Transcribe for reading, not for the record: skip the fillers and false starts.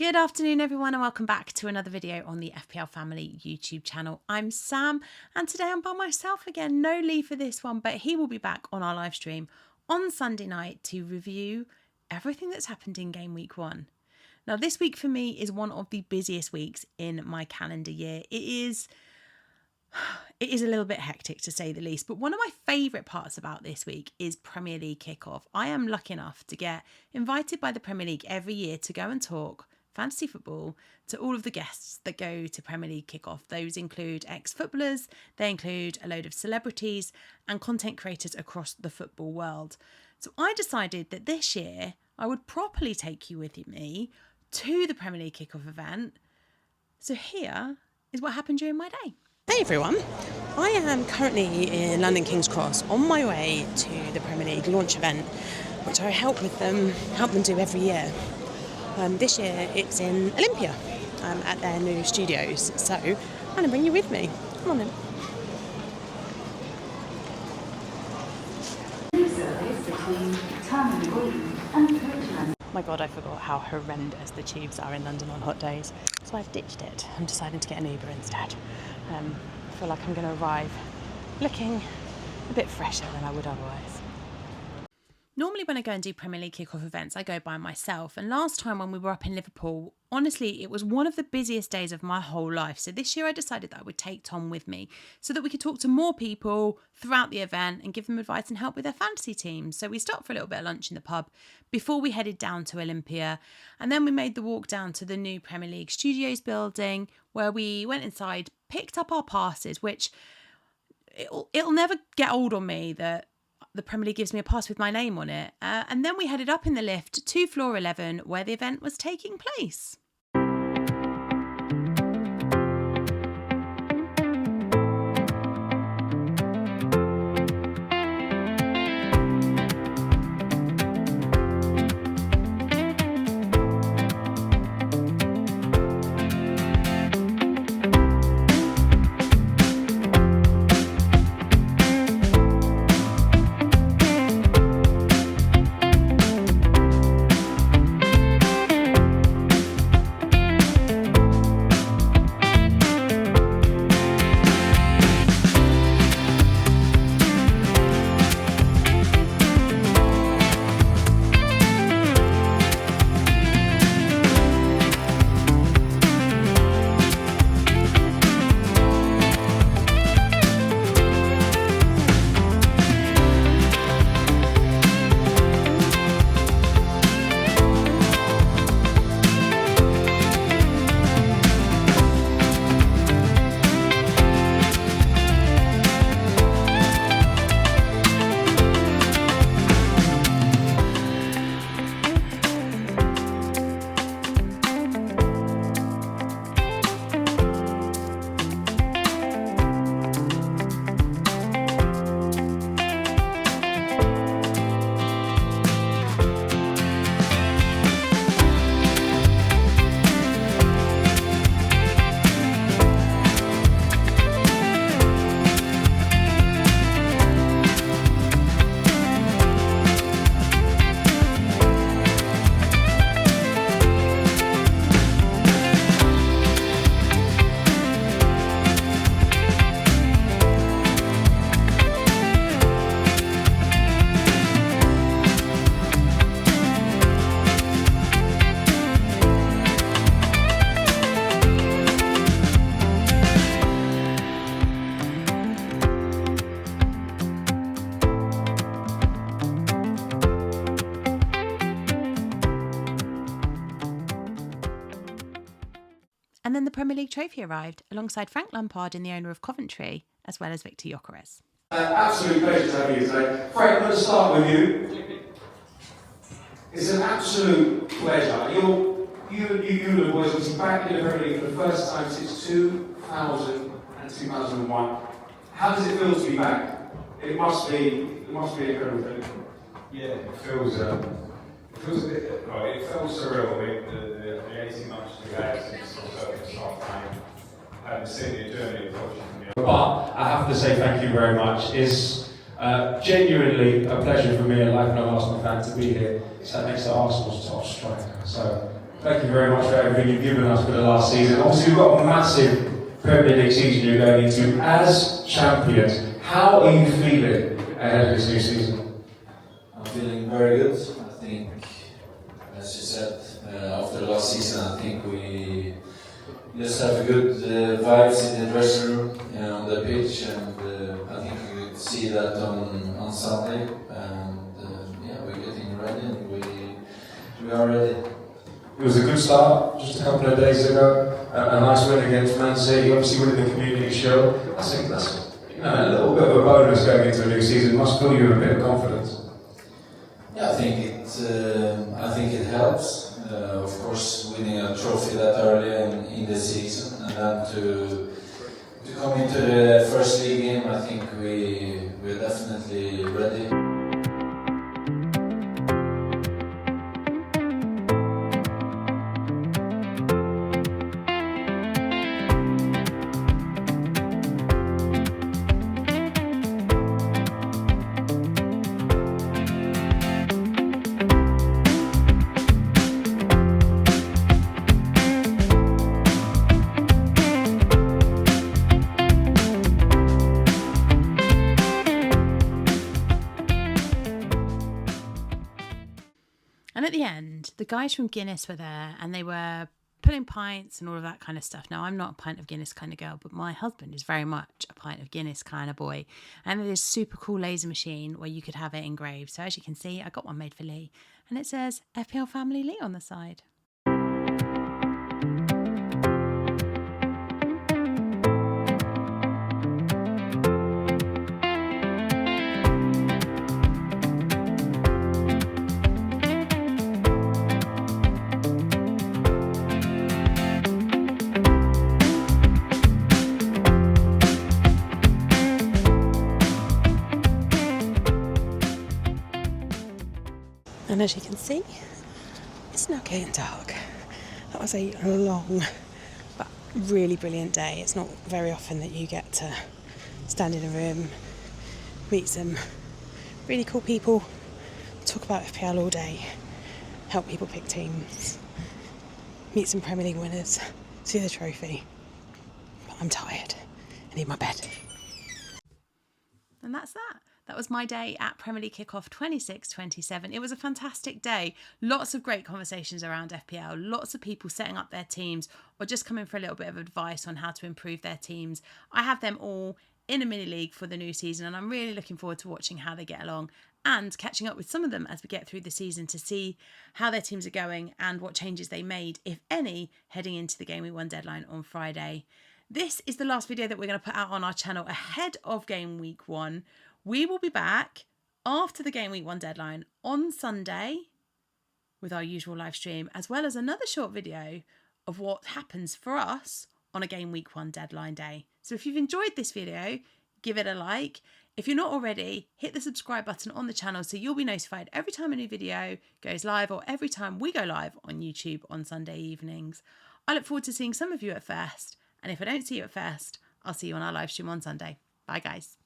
Good afternoon everyone and welcome back to another video on the FPL Family YouTube channel. I'm Sam and today I'm by myself again. No Lee for this one, but he will be back on our live stream on Sunday night to review everything that's happened in game week 1. Now this week for me is one of the busiest weeks in my calendar year. It is a little bit hectic to say the least, but one of my favourite parts about this week is Premier League kickoff. I am lucky enough to get invited by the Premier League every year to go and talk fantasy football to all of the guests that go to Premier League kickoff. Those include ex-footballers, they include a load of celebrities and content creators across the football world. So I decided that this year I would properly take you with me to the Premier League kickoff event. So here is what happened during my day. Hey everyone, I am currently in London King's Cross on my way to the Premier League launch event, which I help them do every year. This year it's in Olympia at their new studios, so I'm going to bring you with me. Come on then. My god, I forgot how horrendous the tubes are in London on hot days, so I've ditched it. I'm deciding to get an Uber instead. I feel like I'm going to arrive looking a bit fresher than I would otherwise. Normally when I go and do Premier League kickoff events, I go by myself. And last time when we were up in Liverpool, honestly, it was one of the busiest days of my whole life. So this year I decided that I would take Tom with me so that we could talk to more people throughout the event and give them advice and help with their fantasy teams. So we stopped for a little bit of lunch in the pub before we headed down to Olympia. And then we made the walk down to the new Premier League Studios building where we went inside, picked up our passes, which it'll never get old on me that the Premier League gives me a pass with my name on it. And then we headed up in the lift to floor 11 where the event was taking place. And then the Premier League trophy arrived alongside Frank Lampard and the owner of Coventry, as well as Viktor Gyökeres. Absolute pleasure to have you today. Frank, I'm going to start with you. It's an absolute pleasure. You boys was back in the Premier League for the first time since 2000 and 2001. How does it feel to be back? It must be an incredible thing. Yeah, it feels a bit, right, it feels surreal. The 18 months we had since the start playing, haven't seen the journey of coaching. But I have to say thank you very much. It's genuinely a pleasure for me, a lifelong Arsenal fan, to be here, sat next to Arsenal's top striker. So Thank you very much for everything you've given us for the last season. Obviously, we've got a massive Premier League season you're going into. As champions, how are you feeling ahead of this new season? I'm feeling very good. I think, as you said, after the last season, I think we just have a good vibes in the dressing room and on the pitch, and I think we could see that on Sunday. And yeah, we're getting ready, and we are ready. It was a good start just a couple of days ago. A nice win against Man City, obviously winning the Community Shield. I think that's a little bit of a bonus going into a new season. Must fill you with a bit of confidence. Yeah, I think it helps. Of course, winning a trophy that early in the season, and then to come into the first league game, I think we're definitely ready. And at the end, the guys from Guinness were there and they were pulling pints and all of that kind of stuff. Now, I'm not a pint of Guinness kind of girl, but my husband is very much a pint of Guinness kind of boy. And there's this super cool laser machine where you could have it engraved. So as you can see, I got one made for Lee. And it says FPL Family Lee on the side. And as you can see, it's now getting dark. That was a long but really brilliant day. It's not very often that you get to stand in a room, meet some really cool people, talk about FPL all day, help people pick teams, meet some Premier League winners, see the trophy. But I'm tired. I need my bed. And that's that. That was my day at Premier League Kickoff 26-27. It was a fantastic day. Lots of great conversations around FPL. Lots of people setting up their teams or just coming for a little bit of advice on how to improve their teams. I have them all in a mini league for the new season and I'm really looking forward to watching how they get along and catching up with some of them as we get through the season to see how their teams are going and what changes they made, if any, heading into the Game Week 1 deadline on Friday. This is the last video that we're going to put out on our channel ahead of Game Week 1. We will be back after the Game Week 1 deadline on Sunday with our usual live stream, as well as another short video of what happens for us on a Game Week 1 deadline day. So if you've enjoyed this video, give it a like. If you're not already, hit the subscribe button on the channel so you'll be notified every time a new video goes live or every time we go live on YouTube on Sunday evenings. I look forward to seeing some of you at first, and if I don't see you at first, I'll see you on our live stream on Sunday. Bye guys.